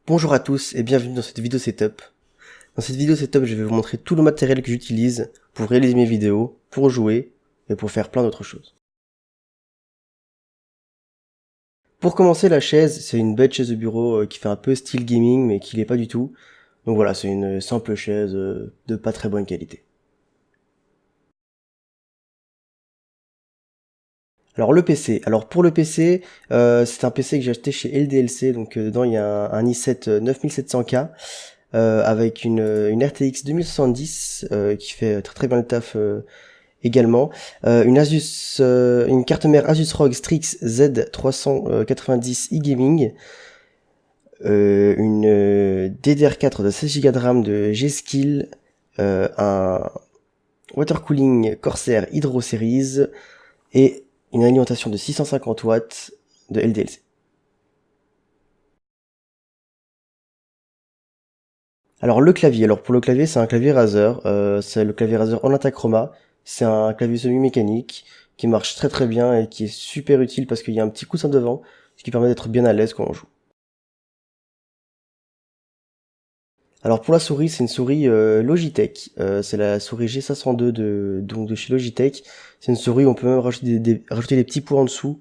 Bonjour à tous et bienvenue dans cette vidéo setup. Dans cette vidéo setup, je vais vous montrer tout le matériel que j'utilise pour réaliser mes vidéos, pour jouer et pour faire plein d'autres choses. Pour commencer, la chaise, c'est une bête chaise de bureau qui fait un peu style gaming mais qui l'est pas du tout. Donc voilà, c'est une simple chaise de pas très bonne qualité. Alors le PC, alors pour le PC, c'est un PC que j'ai acheté chez LDLC, donc dedans il y a un i7 9700K avec une RTX 2070 qui fait très très bien le taf également. Une carte mère Asus ROG Strix Z390 e-gaming, une DDR4 de 16 Go de RAM de G-Skill, un water cooling Corsair Hydro Series et une alimentation de 650 watts de LDLC. Alors le clavier, alors pour le clavier c'est un clavier Razer, c'est le clavier Razer Onatachroma, c'est un clavier semi-mécanique qui marche très très bien et qui est super utile parce qu'il y a un petit coussin devant, ce qui permet d'être bien à l'aise quand on joue. Alors pour la souris, c'est une souris Logitech, c'est la souris G502 donc de chez Logitech. C'est une souris où on peut même rajouter rajouter des petits points en dessous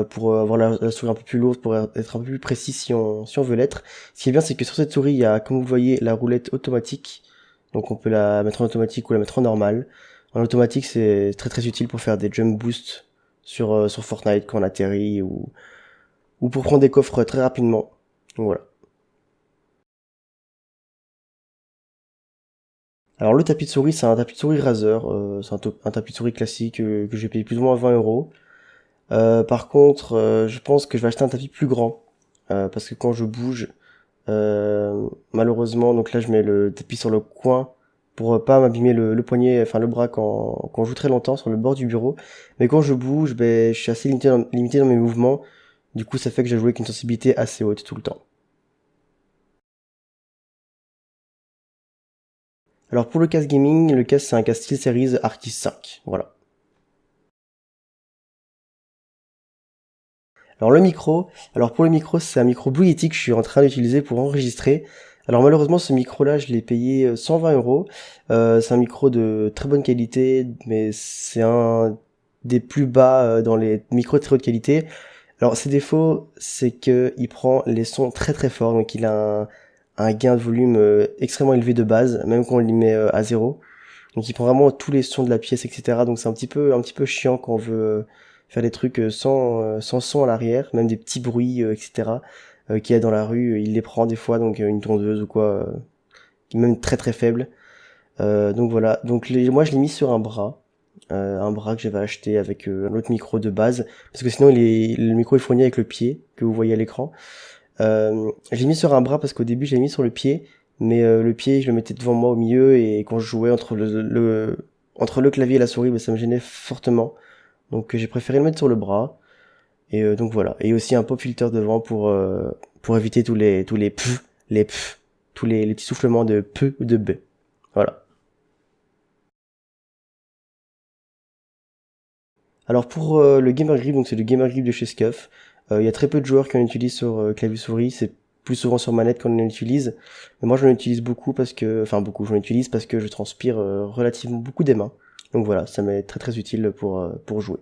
pour avoir la souris un peu plus lourde, pour être un peu plus précis si on veut l'être. Ce qui est bien, c'est que sur cette souris, il y a, comme vous le voyez, la roulette automatique. Donc on peut la mettre en automatique ou la mettre en normal. En automatique, c'est très très utile pour faire des jump boosts sur Fortnite quand on atterrit ou pour prendre des coffres très rapidement. Donc voilà. Alors le tapis de souris, c'est un tapis de souris Razer, c'est un tapis de souris classique que j'ai payé plus ou moins 20 euros. Par contre, je pense que je vais acheter un tapis plus grand parce que quand je bouge, malheureusement, donc là je mets le tapis sur le coin pour pas m'abîmer le poignet, enfin le bras quand je joue très longtemps sur le bord du bureau. Mais quand je bouge, ben, je suis assez limité dans mes mouvements. Du coup, ça fait que je joue avec une sensibilité assez haute tout le temps. Alors pour le casque gaming, le casque c'est un casque SteelSeries Arctis 5. Voilà. Alors le micro, alors pour le micro, c'est un micro Blue Yeti que je suis en train d'utiliser pour enregistrer. Alors malheureusement, ce micro-là, je l'ai payé 120 euros. C'est un micro de très bonne qualité, mais c'est un des plus bas dans les micros de très haute qualité. Alors ses défauts, c'est que il prend les sons très très forts, donc il a un gain de volume extrêmement élevé de base, même quand on le met à zéro. Donc il prend vraiment tous les sons de la pièce, etc. Donc c'est un petit peu chiant quand on veut faire des trucs sans son à l'arrière, même des petits bruits, etc. Qu'il y a dans la rue, il les prend des fois, donc une tondeuse ou quoi, même très très faible. Donc voilà, donc moi je l'ai mis sur un bras que j'avais acheté avec un autre micro de base, parce que sinon le micro est fourni avec le pied, que vous voyez à l'écran. Je l'ai mis sur un bras parce qu'au début je l'ai mis sur le pied, mais le pied je le mettais devant moi au milieu et quand je jouais entre le clavier et la souris, bah, ça me gênait fortement. Donc j'ai préféré le mettre sur le bras et donc voilà. Et aussi un pop filter devant pour éviter tous les pff, les pff, tous les petits soufflements de p ou de b. Voilà. Alors pour le Gamer Grip, donc c'est le Gamer Grip de chez Scuf. Il y a très peu de joueurs qui en utilisent sur clavier souris, c'est plus souvent sur manette qu'on en utilise. Mais moi j'en utilise beaucoup enfin beaucoup, j'en utilise parce que je transpire relativement beaucoup des mains. Donc voilà, ça m'est très très utile pour jouer.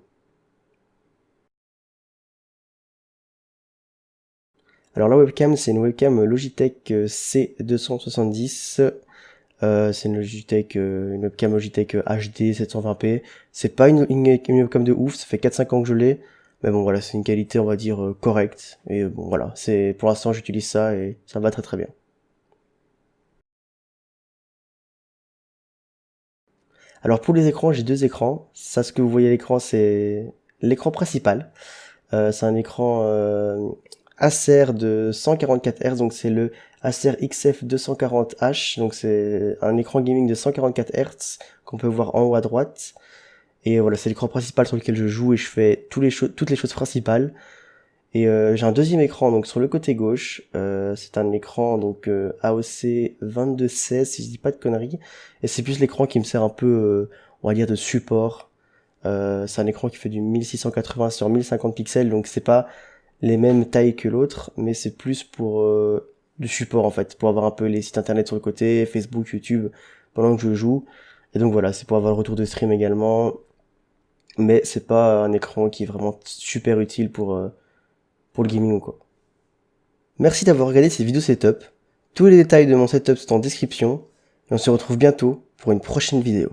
Alors la webcam, c'est une webcam Logitech C270. C'est une webcam Logitech HD 720p. C'est pas une webcam de ouf, ça fait 4-5 ans que je l'ai. Mais bon voilà, c'est une qualité on va dire correcte. Et bon voilà, pour l'instant j'utilise ça et ça va très très bien. Alors pour les écrans, j'ai deux écrans. Ça, ce que vous voyez à l'écran, c'est l'écran principal. C'est un écran Acer de 144 Hz, donc c'est le Acer XF 240H, donc c'est un écran gaming de 144 Hz qu'on peut voir en haut à droite. Et voilà, c'est l'écran principal sur lequel je joue et je fais toutes les choses principales. Et j'ai un deuxième écran donc sur le côté gauche. C'est un écran donc AOC 2216 si je dis pas de conneries. Et c'est plus l'écran qui me sert un peu, on va dire, de support. C'est un écran qui fait du 1680 sur 1050 pixels, donc c'est pas les mêmes tailles que l'autre, mais c'est plus pour de support en fait, pour avoir un peu les sites internet sur le côté, Facebook, YouTube, pendant que je joue. Et donc voilà, c'est pour avoir le retour de stream également. Mais c'est pas un écran qui est vraiment super utile pour le gaming ou quoi. Merci d'avoir regardé cette vidéo setup. Tous les détails de mon setup sont en description. Et on se retrouve bientôt pour une prochaine vidéo.